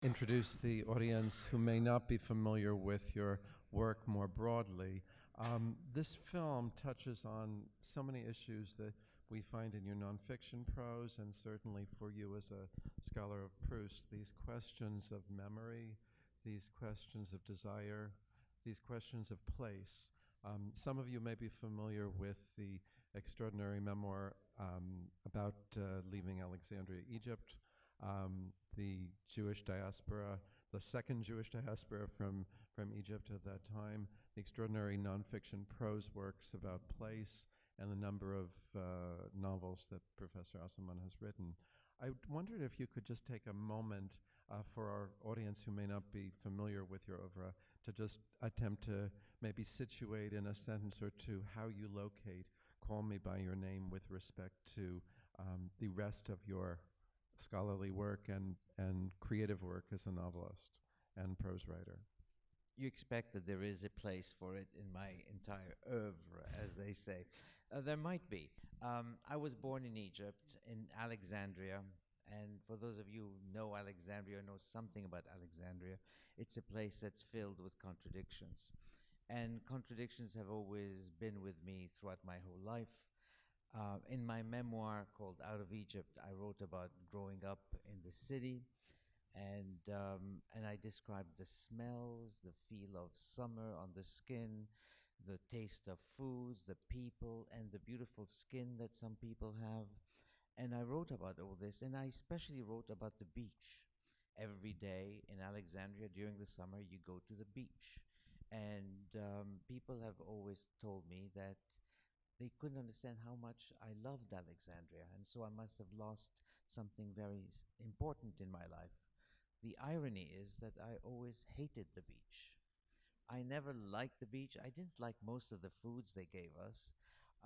introduce the audience who may not be familiar with your work more broadly. This film touches on so many issues that we find in your nonfiction prose, and certainly for you as a scholar of Proust, these questions of memory, these questions of desire, these questions of place. Some of you may be familiar with the extraordinary memoir about leaving Alexandria, Egypt, the Jewish diaspora, the second Jewish diaspora from Egypt at that time, the extraordinary nonfiction prose works about place, and the number of novels that Professor Aciman has written. I wondered if you could just take a moment for our audience who may not be familiar with your oeuvre to just attempt to maybe situate in a sentence or two how you locate Call Me By Your Name with respect to the rest of your scholarly work and creative work as a novelist and prose writer. You expect that there is a place for it in my entire oeuvre, as they say. There might be. I was born in Egypt, in Alexandria, and for those of you who know Alexandria, or know something about Alexandria, it's a place that's filled with contradictions. And contradictions have always been with me throughout my whole life. In my memoir called Out of Egypt, I wrote about growing up in the city, and I described the smells, the feel of summer on the skin, the taste of foods, the people, and the beautiful skin that some people have. And I wrote about all this, and I especially wrote about the beach. Every day in Alexandria during the summer, you go to the beach. And people have always told me that they couldn't understand how much I loved Alexandria, and so I must have lost something very important in my life. The irony is that I always hated the beach. I never liked the beach. I didn't like most of the foods they gave us.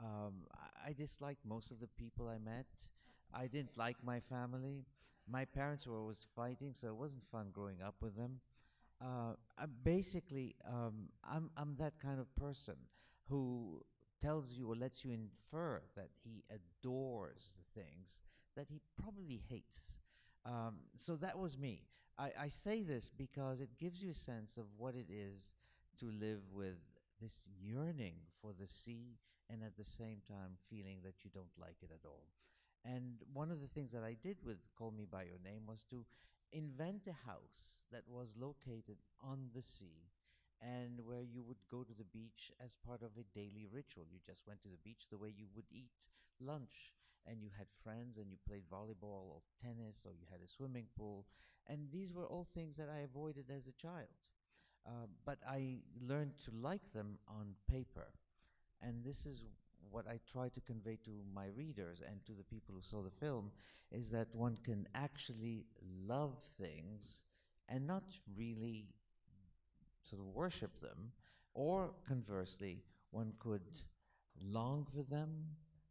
I disliked most of the people I met. I didn't like my family. My parents were always fighting, so it wasn't fun growing up with them. I'm that kind of person who tells you or lets you infer that he adores the things that he probably hates. So that was me. I say this because it gives you a sense of what it is to live with this yearning for the sea and at the same time feeling that you don't like it at all. And one of the things that I did with Call Me By Your Name was to invent a house that was located on the sea and where you would go to the beach as part of a daily ritual. You just went to the beach the way you would eat lunch, and you had friends and you played volleyball or tennis, or you had a swimming pool. And these were all things that I avoided as a child. But I learned to like them on paper. And this is what I try to convey to my readers and to the people who saw the film, is that one can actually love things and not really sort of worship them, or conversely, one could long for them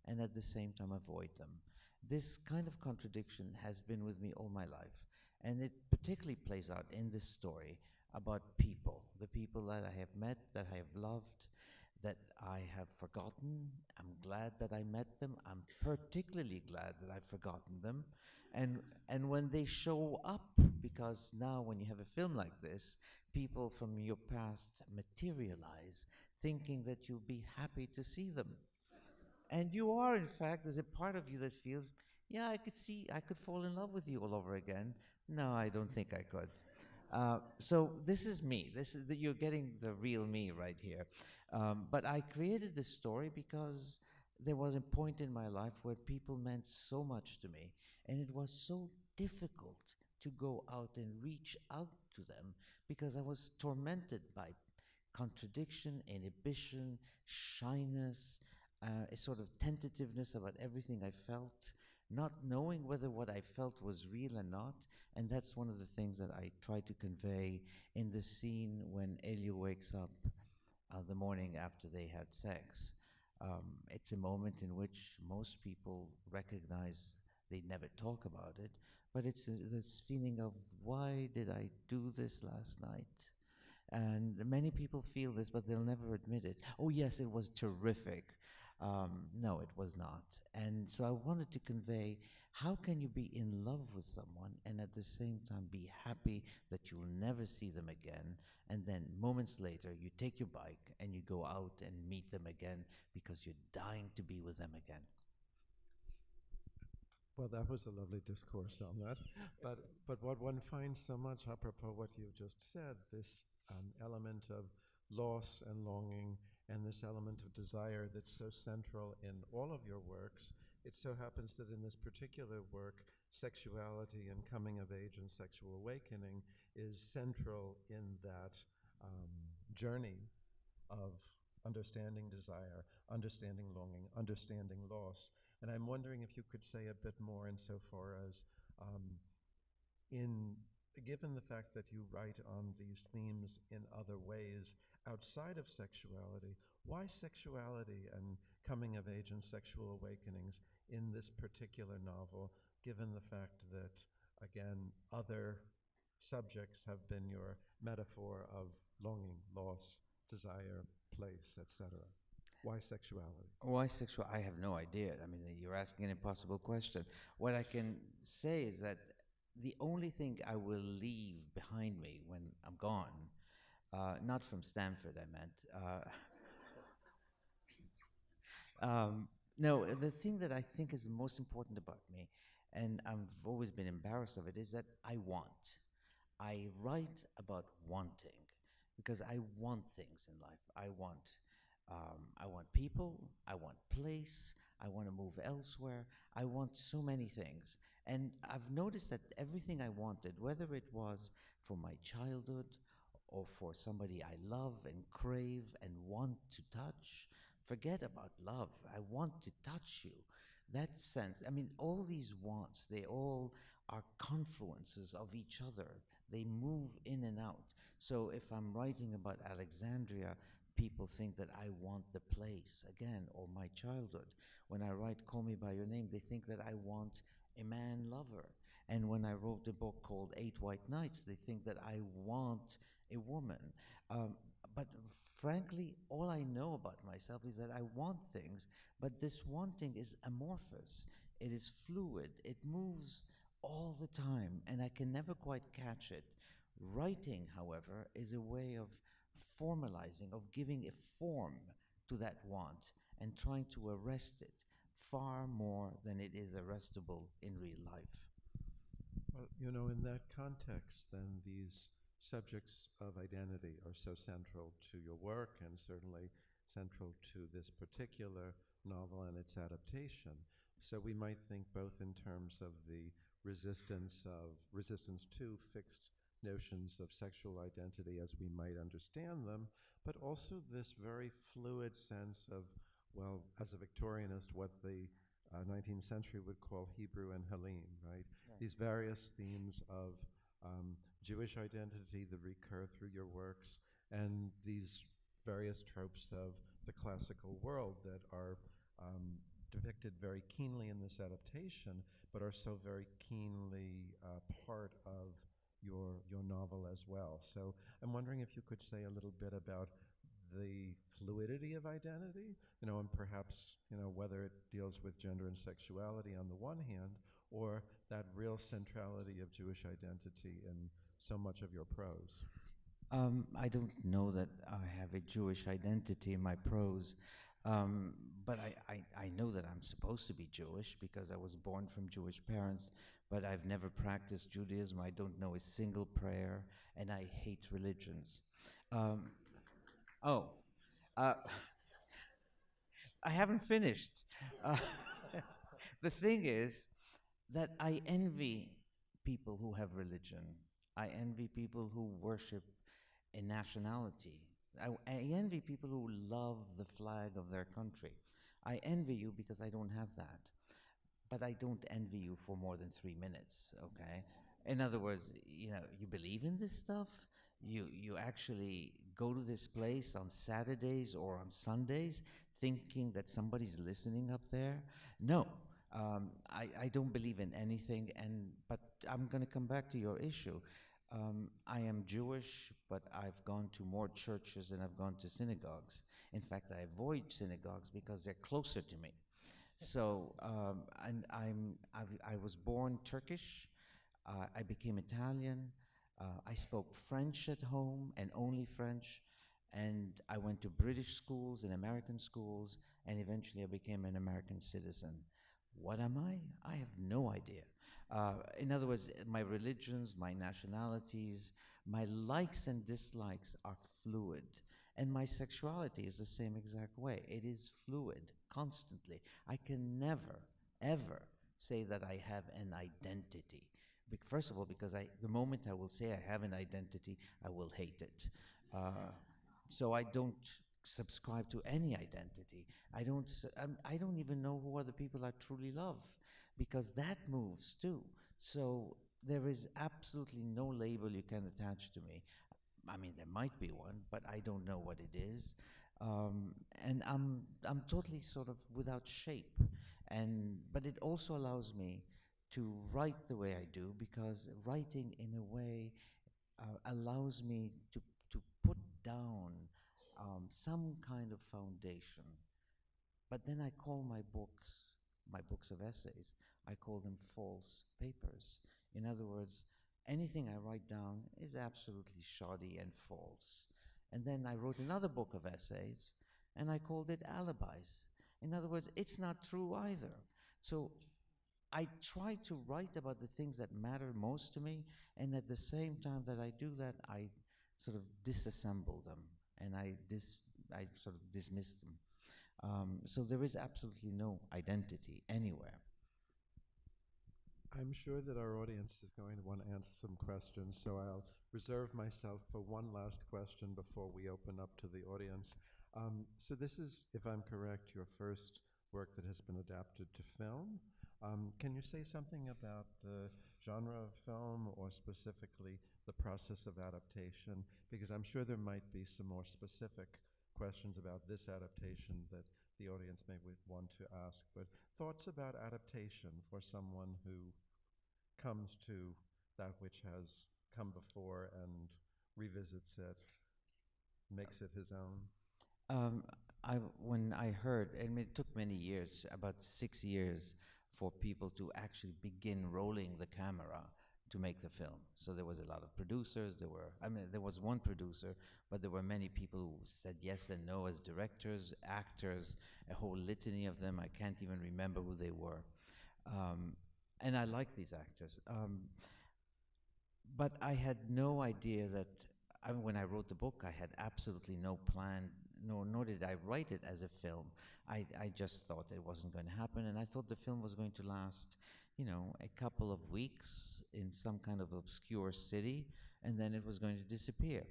and at the same time avoid them. This kind of contradiction has been with me all my life, and it particularly plays out in this story about people, the people that I have met, that I have loved, that I have forgotten. I'm glad that I met them. I'm particularly glad that I've forgotten them. And when they show up, because now when you have a film like this, people from your past materialize, thinking that you'll be happy to see them. And you are, in fact, there's a part of you that feels, yeah, I could fall in love with you all over again. No, I don't think I could. So this is me. You're getting the real me right here. But I created this story because there was a point in my life where people meant so much to me, and it was so difficult to go out and reach out to them because I was tormented by contradiction, inhibition, shyness, a sort of tentativeness about everything I felt, not knowing whether what I felt was real or not. And that's one of the things that I try to convey in the scene when Elio wakes up the morning after they had sex. It's a moment in which most people recognize they never talk about it, but it's this feeling of, why did I do this last night? And many people feel this, but they'll never admit it. Oh, yes, it was terrific. No, it was not. And so I wanted to convey, how can you be in love with someone and at the same time be happy that you'll never see them again? And then moments later, you take your bike and you go out and meet them again because you're dying to be with them again. Well, that was a lovely discourse on that. But what one finds so much, apropos what you've just said, this element of loss and longing, and this element of desire that's so central in all of your works. It so happens that in this particular work, sexuality and coming of age and sexual awakening is central in that journey of understanding desire, understanding longing, understanding loss. And I'm wondering if you could say a bit more insofar as, um, in given the fact that you write on these themes in other ways outside of sexuality, why sexuality and coming of age and sexual awakenings in this particular novel, given the fact that, again, other subjects have been your metaphor of longing, loss, desire, place, etc.? Why sexuality? Why sexual? I have no idea. I mean, you're asking an impossible question. What I can say is that the only thing I will leave behind me when I'm gone, not from Stanford, I meant. No, the thing that I think is the most important about me, and I've always been embarrassed of it, is that I want. I write about wanting because I want things in life. I want people. I want place. I want to move elsewhere. I want so many things. And I've noticed that everything I wanted, whether it was for my childhood or for somebody I love and crave and want to touch, forget about love. I want to touch you. That sense, I mean, all these wants, they all are confluences of each other. They move in and out. So if I'm writing about Alexandria, people think that I want the place again, or my childhood. When I write Call Me By Your Name, they think that I want a man lover. And when I wrote a book called Eight White Nights, they think that I want a woman. Um, but frankly, all I know about myself is that I want things, but this wanting is amorphous. It is fluid. It moves all the time, and I can never quite catch it. Writing, however, is a way of formalizing, of giving a form to that want and trying to arrest it far more than it is arrestable in real life. Well, in that context, then these subjects of identity are so central to your work and certainly central to this particular novel and its adaptation. So we might think both in terms of the resistance to fixed notions of sexual identity as we might understand them, but also this very fluid sense of, well, as a Victorianist, what the 19th century would call Hebrew and Helene, right? These various themes of Jewish identity that recur through your works, and these various tropes of the classical world that are depicted very keenly in this adaptation, but are so very keenly part of your novel as well. So I'm wondering if you could say a little bit about the fluidity of identity, and perhaps, whether it deals with gender and sexuality on the one hand, or that real centrality of Jewish identity in so much of your prose. I don't know that I have a Jewish identity in my prose, but I know that I'm supposed to be Jewish because I was born from Jewish parents, but I've never practiced Judaism. I don't know a single prayer, and I hate religions. Um, oh, uh, I haven't finished. Uh, the thing is that I envy people who have religion. I envy people who worship a nationality. I envy people who love the flag of their country. I envy you because I don't have that. But I don't envy you for more than 3 minutes, okay? In other words, you believe in this stuff? You actually go to this place on Saturdays or on Sundays thinking that somebody's listening up there? No. I don't believe in anything, but I'm going to come back to your issue. I am Jewish, but I've gone to more churches than I've gone to synagogues. In fact, I avoid synagogues because they're closer to me. So, and I was born Turkish. I became Italian. I spoke French at home and only French. And I went to British schools and American schools, and eventually I became an American citizen. What am I? I have no idea. In other words, my religions, my nationalities, my likes and dislikes are fluid. And my sexuality is the same exact way. It is fluid constantly. I can never, ever say that I have an identity. First of all, because the moment I will say I have an identity, I will hate it. So I don't subscribe to any identity. I don't even know who other people I truly love, because that moves too. So there is absolutely no label you can attach to me. I mean, there might be one, but I don't know what it is. Um, and I'm totally sort of without shape. But it also allows me to write the way I do, because writing in a way allows me to put down some kind of foundation. But then I call my books of essays, I call them false papers. In other words, anything I write down is absolutely shoddy and false. And then I wrote another book of essays, and I called it alibis. In other words, it's not true either. So I try to write about the things that matter most to me, and at the same time that I do that, I sort of disassemble them, and I sort of dismiss them. So there is absolutely no identity anywhere. I'm sure that our audience is going to want to answer some questions, so I'll reserve myself for one last question before we open up to the audience. So this is, if I'm correct, your first work that has been adapted to film. Can you say something about the genre of film, or specifically the process of adaptation? Because I'm sure there might be some more specific questions about this adaptation that the audience may want to ask. But thoughts about adaptation for someone who comes to that which has come before and revisits it, makes it his own? Um, when I heard, and it took many years, about 6 years, for people to actually begin rolling the camera to make the film. So there was a lot of producers. There was one producer, but there were many people who said yes and no as directors, actors, a whole litany of them. I can't even remember who they were. Um, and I like these actors. But I had no idea that when I wrote the book, I had absolutely no plan, nor did I write it as a film. I just thought it wasn't going to happen, and I thought the film was going to last, a couple of weeks in some kind of obscure city, and then it was going to disappear.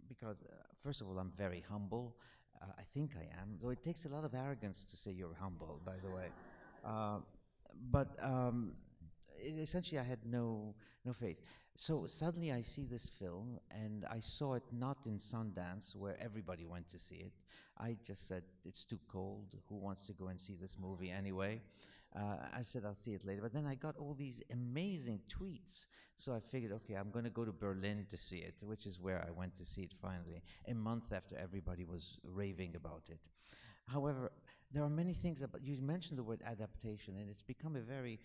Because, first of all, I'm very humble. I think I am, though it takes a lot of arrogance to say you're humble, by the way. Uh, but essentially, I had no faith. So suddenly I see this film, and I saw it not in Sundance, where everybody went to see it. I just said, it's too cold. Who wants to go and see this movie anyway? I said, I'll see it later. But then I got all these amazing tweets. So I figured, okay, I'm going to go to Berlin to see it, which is where I went to see it finally, a month after everybody was raving about it. However, there are many things about, you mentioned the word adaptation, and it's become a very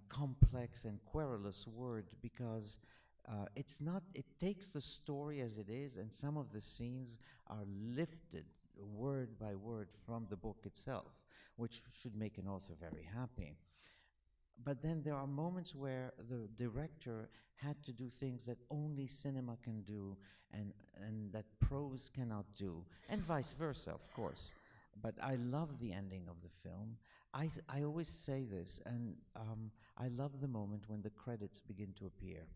complex and querulous word, because it takes the story as it is, and some of the scenes are lifted word by word from the book itself, which should make an author very happy. But then there are moments where the director had to do things that only cinema can do, and that prose cannot do, and vice versa, of course. But I love the ending of the film. I always say this, and I love the moment when the credits begin to appear,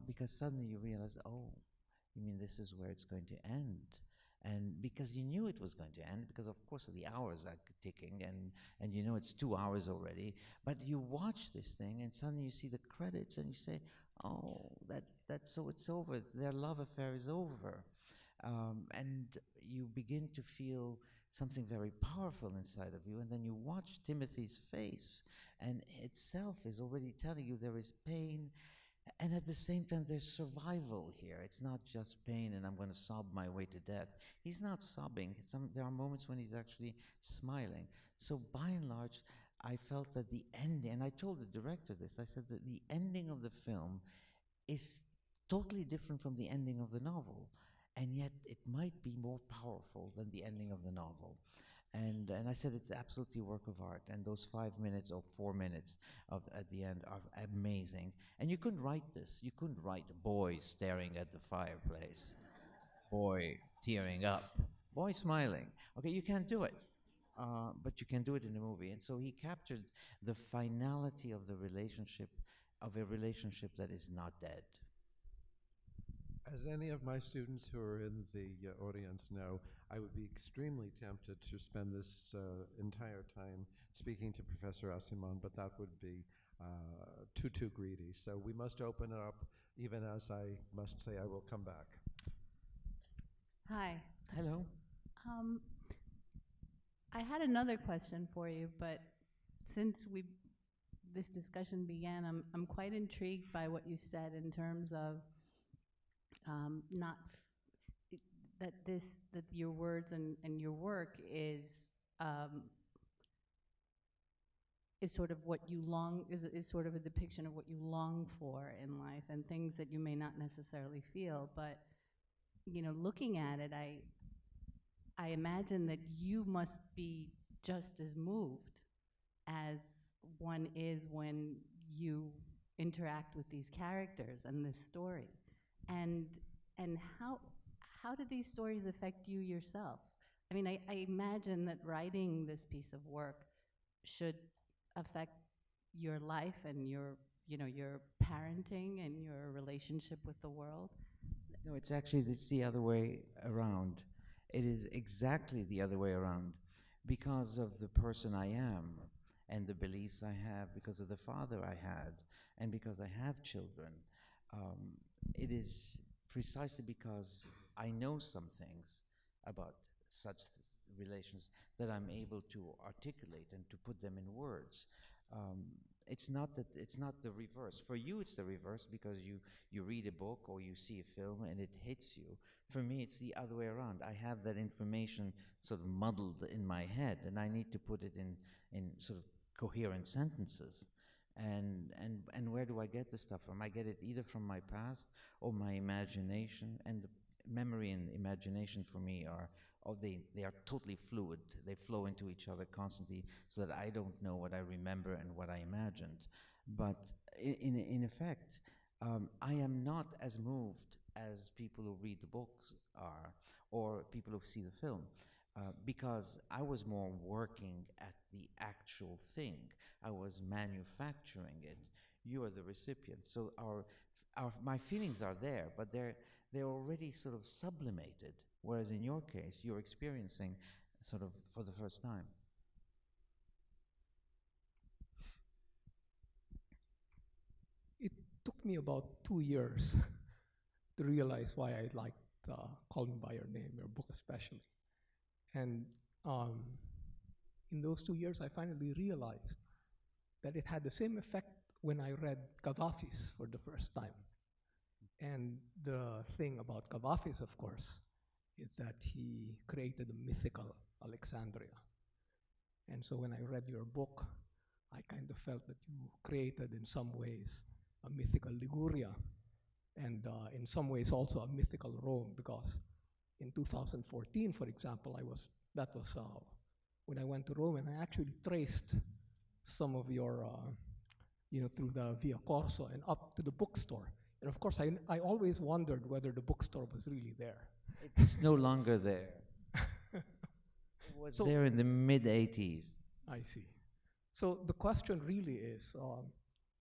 because suddenly you realize, oh, you mean this is where it's going to end? And because you knew it was going to end, because of course the hours are ticking, and you know it's 2 hours already, but you watch this thing and suddenly you see the credits and you say, oh, that's so it's over. Their love affair is over. And you begin to feel something very powerful inside of you, and then you watch Timothy's face, and itself is already telling you there is pain, And at the same time, there's survival here. It's not just pain and I'm going to sob my way to death. He's not sobbing. There are moments when he's actually smiling. So by and large, I felt that the ending, and I told the director this, I said that the ending of the film is totally different from the ending of the novel. And yet it might be more powerful than the ending of the novel. And I said it's absolutely a work of art. And those 5 minutes or 4 minutes of at the end are amazing. And you couldn't write this. You couldn't write boy staring at the fireplace, boy tearing up, boy smiling. Okay, you can't do it. But you can do it in a movie. And so he captured the finality of the relationship, of a relationship that is not dead. As any of my students who are in the audience know, I would be extremely tempted to spend this entire time speaking to Professor Aciman, but that would be too greedy. So we must open it up, even as I must say I will come back. Hi. Hello. I had another question for you, but since this discussion began, I'm quite intrigued by what you said in terms of not that your words and your work is sort of what you long is sort of a depiction of what you long for in life and things that you may not necessarily feel. But looking at it, I imagine that you must be just as moved as one is when you interact with these characters and this story. And how do these stories affect you yourself? I mean, I imagine that writing this piece of work should affect your life and your parenting and your relationship with the world. No, it's the other way around. It is exactly the other way around because of the person I am and the beliefs I have, because of the father I had, and because I have children. It is precisely because I know some things about such relations that I'm able to articulate and to put them in words. It's not the reverse. For you, it's the reverse because you read a book or you see a film and it hits you. For me, it's the other way around. I have that information sort of muddled in my head, and I need to put it in sort of coherent sentences. And where do I get the stuff from? I get it either from my past or my imagination. And the memory and imagination for me they are totally fluid. They flow into each other constantly, so that I don't know what I remember and what I imagined. But in effect, I am not as moved as people who read the books are, or people who see the film, because I was more working at the actual thing. I was manufacturing it. You are the recipient. So my feelings are there, but they're already sort of sublimated. Whereas in your case, you're experiencing sort of for the first time. It took me about 2 years to realize why I liked Call Me By Your Name, your book especially. And in those 2 years, I finally realized that it had the same effect when I read Gaddafi's for the first time. And the thing about Gaddafi's, of course, is that he created a mythical Alexandria. And so when I read your book, I kind of felt that you created in some ways a mythical Liguria, and in some ways also a mythical Rome, because in 2014, for example, that was when I went to Rome, and I actually traced some of your, through the Via Corso and up to the bookstore. And of course, I always wondered whether the bookstore was really there. It's no longer there. It was there in the mid-'80s. I see. So the question really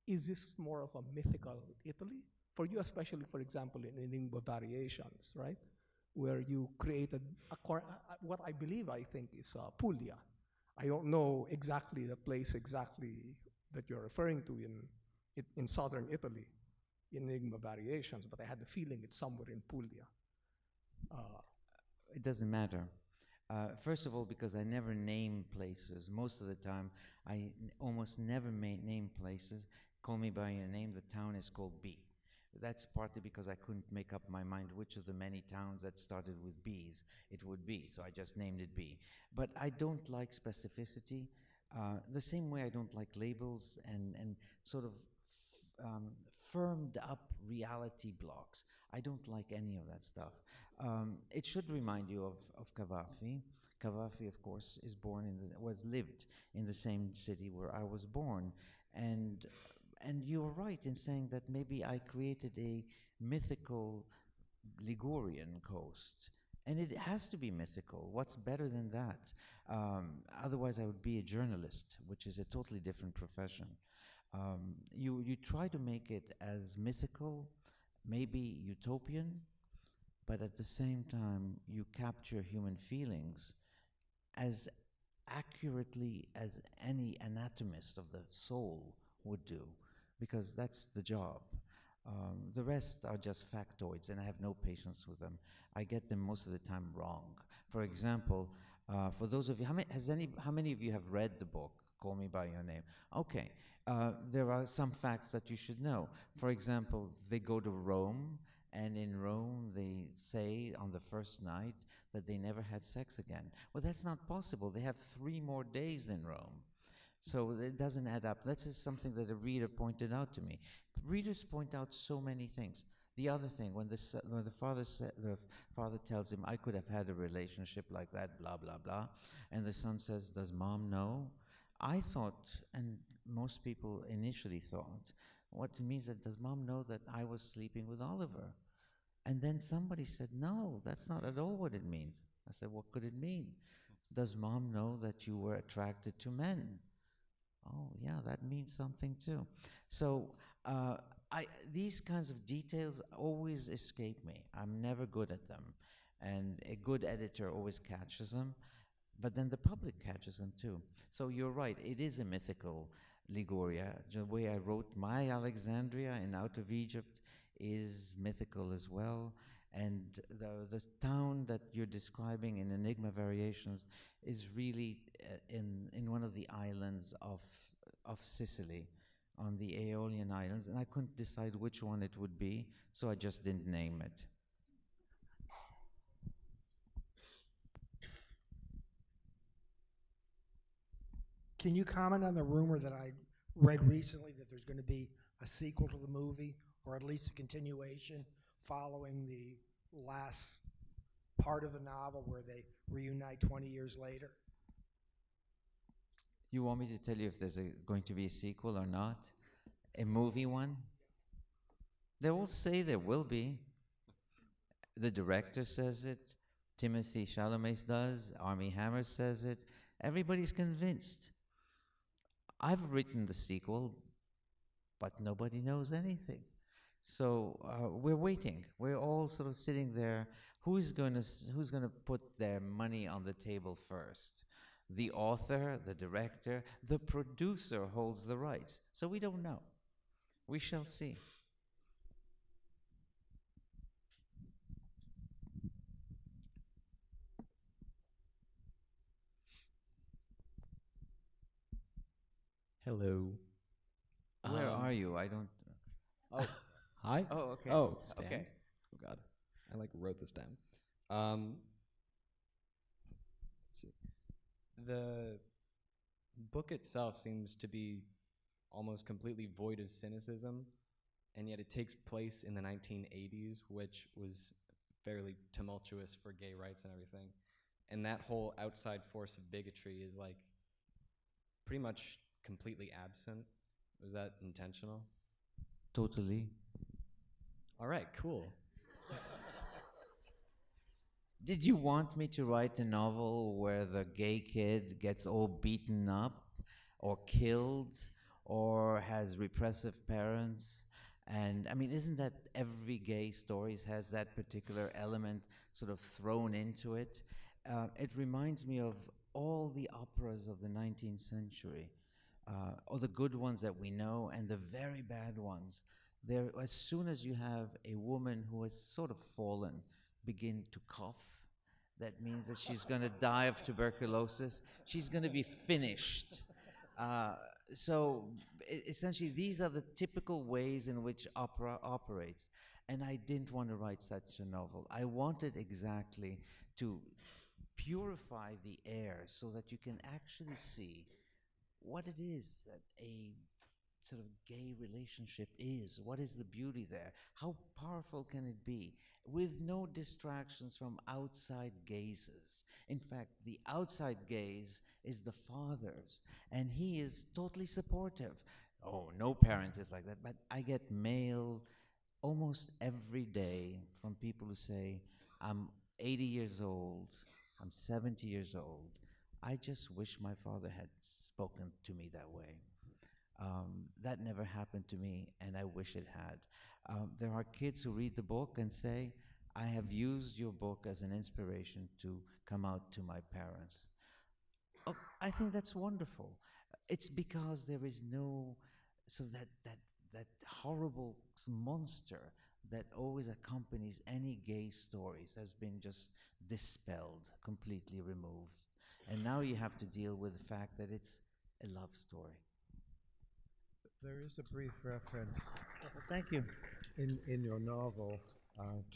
is this more of a mythical Italy? For you, especially, for example, in Enigma Variations, right? Where you created what I think is Puglia. I don't know exactly the place that you're referring to in southern Italy, in Enigma Variations, but I had the feeling it's somewhere in Puglia. It doesn't matter. First of all, because I never name places. Most of the time, I almost never name places. Call Me By Your Name, the town is called B. That's partly because I couldn't make up my mind which of the many towns that started with B's it would be, so I just named it B. But I don't like specificity, the same way I don't like labels and sort of firmed up reality blocks. I don't like any of that stuff. It should remind you of Cavafy. Cavafy, of course, was lived in the same city where I was born, and you're right in saying that maybe I created a mythical Ligurian coast. And it has to be mythical. What's better than that? Otherwise, I would be a journalist, which is a totally different profession. You try to make it as mythical, maybe utopian, but at the same time, you capture human feelings as accurately as any anatomist of the soul would do, because that's the job. The rest are just factoids, and I have no patience with them. I get them most of the time wrong. For example, for those of you, how many of you have read the book, Call Me By Your Name? Okay, there are some facts that you should know. For example, they go to Rome, and in Rome they say on the first night that they never had sex again. Well, that's not possible. They have 3 more days in Rome. So it doesn't add up. This is something that a reader pointed out to me. Readers point out so many things. The other thing, when the father tells him, "I could have had a relationship like that," blah blah blah, and the son says, "Does mom know?" I thought, and most people initially thought, what it means that does mom know that I was sleeping with Oliver? And then somebody said, "No, that's not at all what it means." I said, "What could it mean?" "Does mom know that you were attracted to men?" "Oh, yeah, that means something too." So these kinds of details always escape me. I'm never good at them. And a good editor always catches them, but then the public catches them too. So you're right, it is a mythical Liguria. The way I wrote my Alexandria and Out of Egypt is mythical as well. And the town that you're describing in Enigma Variations is really in one of the islands of Sicily, on the Aeolian Islands, and I couldn't decide which one it would be, so I just didn't name it. Can you comment on the rumor that I read recently that there's going to be a sequel to the movie, or at least a continuation following the last part of the novel where they reunite 20 years later? You want me to tell you if there's going to be a sequel or not? A movie one? They all say there will be. The director says it. Timothy Chalamet does. Armie Hammer says it. Everybody's convinced. I've written the sequel, but nobody knows anything. So we're waiting. We're all sort of sitting there. Who's going to put their money on the table first? The author, the director, the producer holds the rights. So we don't know. We shall see. Hello. Where are you? I don't. Oh, hi. Oh, okay. Oh, stand. Okay. Oh God, I wrote this down. Let's see. The book itself seems to be almost completely void of cynicism, and yet it takes place in the 1980s, which was fairly tumultuous for gay rights and everything. And that whole outside force of bigotry is like pretty much completely absent. Was that intentional? Totally. All right, cool. Did you want me to write a novel where the gay kid gets all beaten up or killed or has repressive parents? And I mean, isn't that every gay stories has that particular element sort of thrown into it? It reminds me of all the operas of the 19th century, or the good ones that we know and the very bad ones. There, as soon as you have a woman who has sort of fallen begin to cough, that means that she's going to die of tuberculosis. She's going to be finished. So essentially, these are the typical ways in which opera operates. And I didn't want to write such a novel. I wanted exactly to purify the air so that you can actually see what it is that a sort of gay relationship is. What is the beauty there? How powerful can it be? With no distractions from outside gazes. In fact, the outside gaze is the father's, and he is totally supportive. Oh, no parent is like that, but I get mail almost every day from people who say, I'm 80 years old, I'm 70 years old. I just wish my father had spoken to me that way. That never happened to me, and I wish it had. There are kids who read the book and say, I have used your book as an inspiration to come out to my parents. Oh, I think that's wonderful. It's because there is no, so that horrible monster that always accompanies any gay stories has been just dispelled, completely removed. And now you have to deal with the fact that it's a love story. There is a brief reference Thank you. in your novel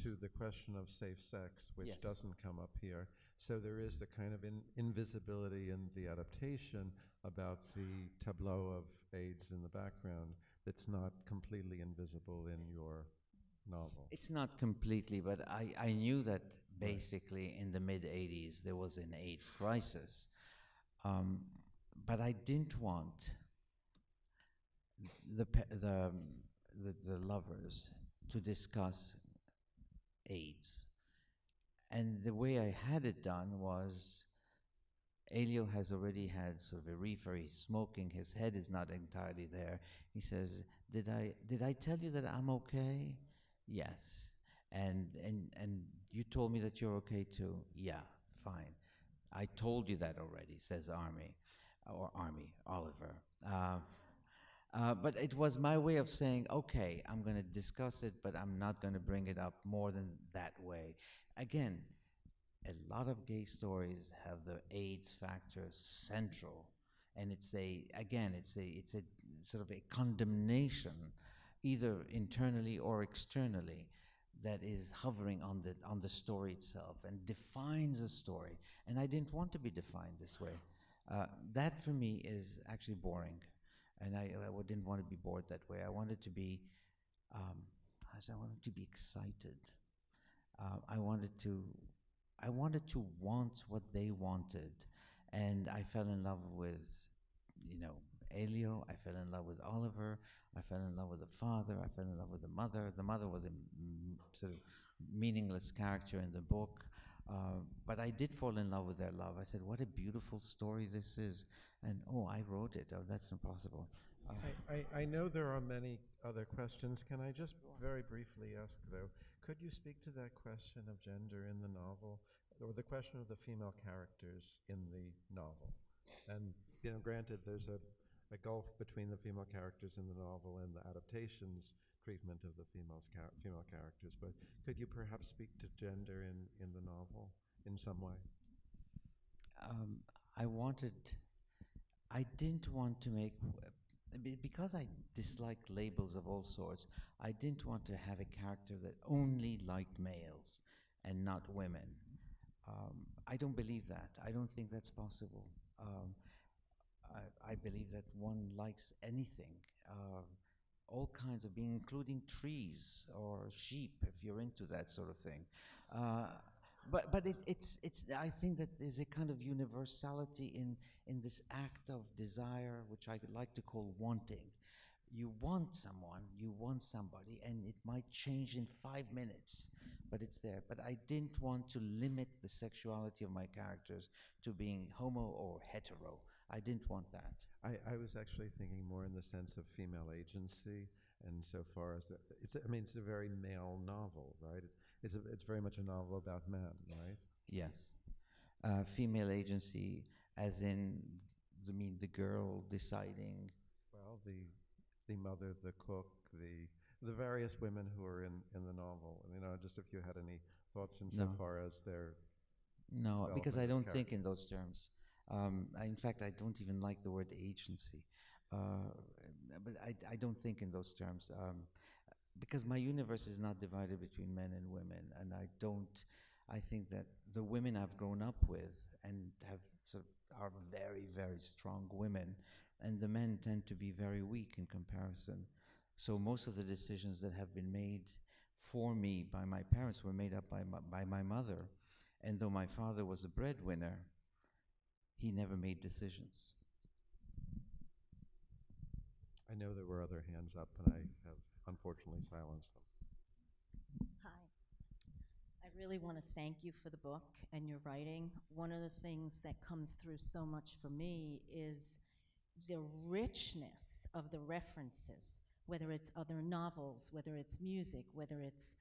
to the question of safe sex, which Yes. doesn't come up here. So there is the kind of invisibility in the adaptation about the tableau of AIDS in the background that's not completely invisible in your novel. It's not completely, but I knew that basically in the mid 80s there was an AIDS crisis. Um, but I didn't want the, pe- the lovers to discuss AIDS. And the way I had it done was Elio has already had sort of a reefer, he's smoking, his head is not entirely there. He says, did I tell you that I'm okay? Yes. And you told me that you're okay too? Yeah, fine. I told you that already, says Oliver. But it was my way of saying, okay, I'm going to discuss it, but I'm not going to bring it up more than that way. Again, a lot of gay stories have the AIDS factor central, and it's a sort of a condemnation, either internally or externally, that is hovering on the story itself and defines the story. And I didn't want to be defined this way. That for me is actually boring, and I didn't want to be bored that way. I wanted to be, um, I wanted to be excited. I wanted to want what they wanted, and I fell in love with, Elio. I fell in love with Oliver. I fell in love with the father. I fell in love with the mother. The mother was a sort of meaningless character in the book, but I did fall in love with their love. I said, "What a beautiful story this is!" And oh, I wrote it. Oh, that's impossible. I know there are many other questions. Can I just very briefly ask, though, could you speak to that question of gender in the novel, or the question of the female characters in the novel? And, granted, there's a gulf between the female characters in the novel and the adaptation's treatment of the female characters, but could you perhaps speak to gender in the novel in some way? Um, I wanted, I didn't want to make, because I dislike labels of all sorts, I didn't want to have a character that only liked males and not women. I don't believe that. I don't think that's possible. I believe that one likes anything, all kinds of being, including trees or sheep, if you're into that sort of thing. Uh, but it's I think that there's a kind of universality in this act of desire, which I would like to call wanting. You want someone, you want somebody, and it might change in 5 minutes, but it's there. But I didn't want to limit the sexuality of my characters to being homo or hetero. I didn't want that. I was actually thinking more in the sense of female agency, and so far as it's a very male novel, right? It's very much a novel about men, right? Yes. Female agency, as in, the girl deciding. Well, the mother, the cook, the various women who are in the novel. Just if you had any thoughts No. insofar as their No, because I development as don't think in characters. those terms. In fact, I don't even like the word agency. but I don't think in those terms. Because my universe is not divided between men and women, and I think that the women I've grown up with and have sort of are very, very strong women, and the men tend to be very weak in comparison. So most of the decisions that have been made for me by my parents were made up by my mother, and though my father was a breadwinner, he never made decisions. I know there were other hands up, and I have unfortunately silenced them. Hi. I really want to thank you for the book and your writing. One of the things that comes through so much for me is the richness of the references, whether it's other novels, whether it's music, whether it's,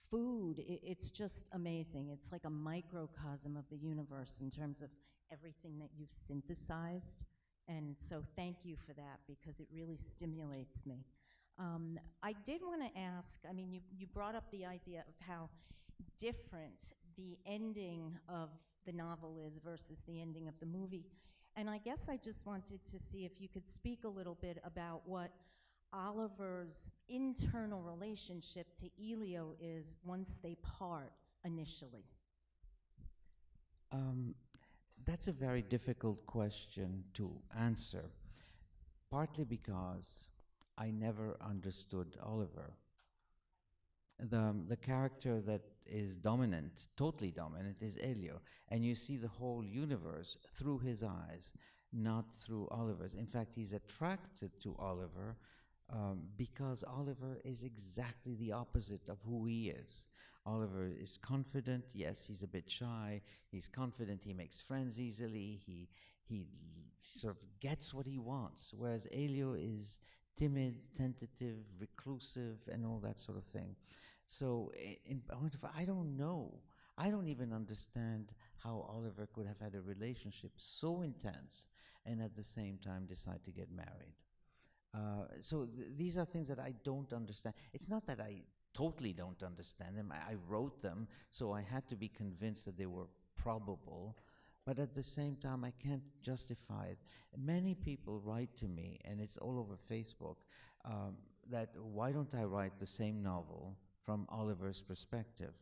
food. It's just amazing. It's like a microcosm of the universe in terms of everything that you've synthesized. And so thank you for that, because it really stimulates me. I did want to ask, I mean, you brought up the idea of how different the ending of the novel is versus the ending of the movie. And I guess I just wanted to see if you could speak a little bit about what Oliver's internal relationship to Elio is once they part initially. That's a very difficult question to answer, partly because I never understood Oliver. The character that is dominant, totally dominant, is Elio, and you see the whole universe through his eyes, not through Oliver's. In fact, he's attracted to Oliver because Oliver is exactly the opposite of who he is. Oliver is confident. Yes, he's a bit shy. He's confident. He makes friends easily. He sort of gets what he wants, whereas Elio is timid, tentative, reclusive, and all that sort of thing. So I don't know. I don't even understand how Oliver could have had a relationship so intense and at the same time decide to get married. These are things that I don't understand. It's not that I totally don't understand them. I wrote them, so I had to be convinced that they were probable. But at the same time, I can't justify it. Many people write to me, and it's all over Facebook, that why don't I write the same novel from Oliver's perspective?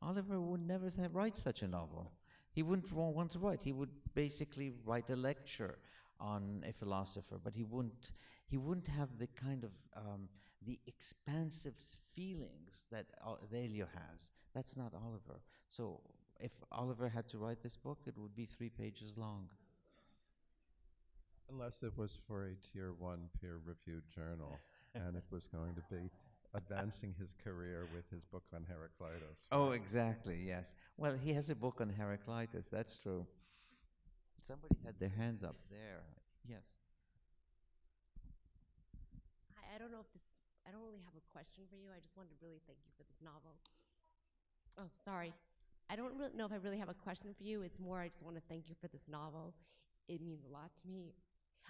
Oliver would never write such a novel. He wouldn't want to write. He would basically write a lecture on a philosopher, but he wouldn't have the kind of the expansive feelings that Elio has. That's not Oliver. So if Oliver had to write this book, it would be 3 pages long. Unless it was for a Tier 1 peer-reviewed journal, and it was going to be advancing his career with his book on Heraclitus. Oh, exactly, yes. Well, he has a book on Heraclitus, that's true. Somebody had their hands up there. Yes. Hi, I don't really have a question for you. I just wanted to really thank you for this novel. Oh, sorry. I don't really know if I really have a question for you. It's more, I just want to thank you for this novel. It means a lot to me.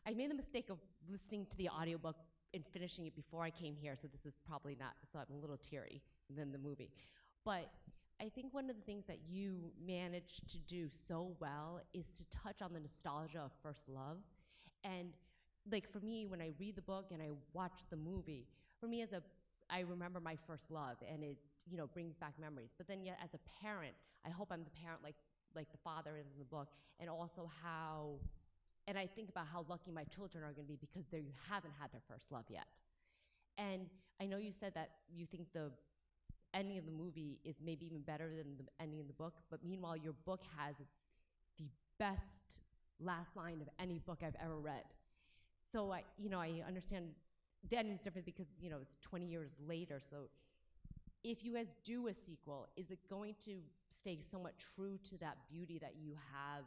I made the mistake of listening to the audiobook and finishing it before I came here, so this is probably not, so I'm a little teary than the movie. But I think one of the things that you managed to do so well is to touch on the nostalgia of first love. And like for me, when I read the book and I watch the movie, for me I remember my first love, and it brings back memories. But then yet as a parent, I hope I'm the parent like the father is in the book, and also and I think about how lucky my children are going to be because they haven't had their first love yet. And I know you said that you think the ending of the movie is maybe even better than the ending of the book, but meanwhile your book has the best last line of any book I've ever read. So I understand the ending's different because it's 20 years later. So if you guys do a sequel, is it going to stay somewhat true to that beauty that you have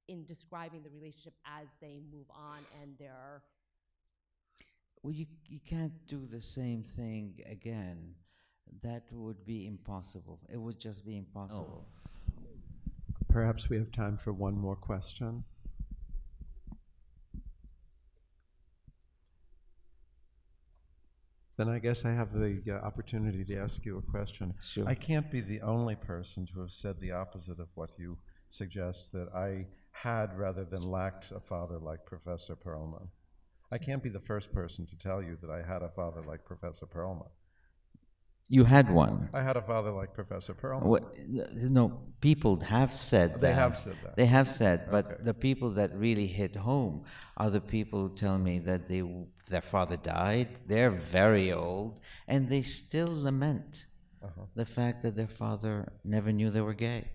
in describing the relationship as they move on and they're... Well, you can't do the same thing again. That would be impossible. It would just be impossible. Perhaps we have time for one more question. Then I guess I have the opportunity to ask you a question. Sure. I can't be the only person to have said the opposite of what you suggest that I had rather than lacked a father like Professor Perlman. I can't be the first person to tell you that I had a father like Professor Perlman. You had one. I had a father like Professor Perlman. No, people have said that. They have said that. They have said, but Okay. the people that really hit home are the people who tell me that their father died, they're very old, and they still lament the fact that their father never knew they were gay.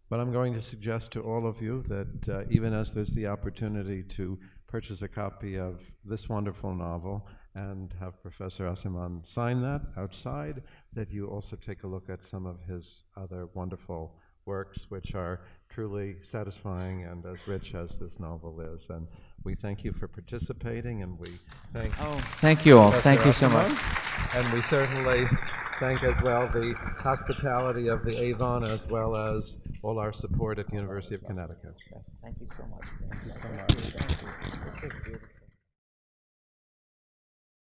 But I'm going to suggest to all of you that even as there's the opportunity to purchase a copy of this wonderful novel and have Professor Aciman sign that outside, that you also take a look at some of his other wonderful works, which are truly satisfying and as rich as this novel is. And we thank you for participating, and we thank Thank you all. Professor Thank you so Aciman. much. And we certainly thank as well the hospitality of the Avon, as well as all our support at the University of Connecticut. Thank you so much. Thank you so much. Thank you. This is beautiful.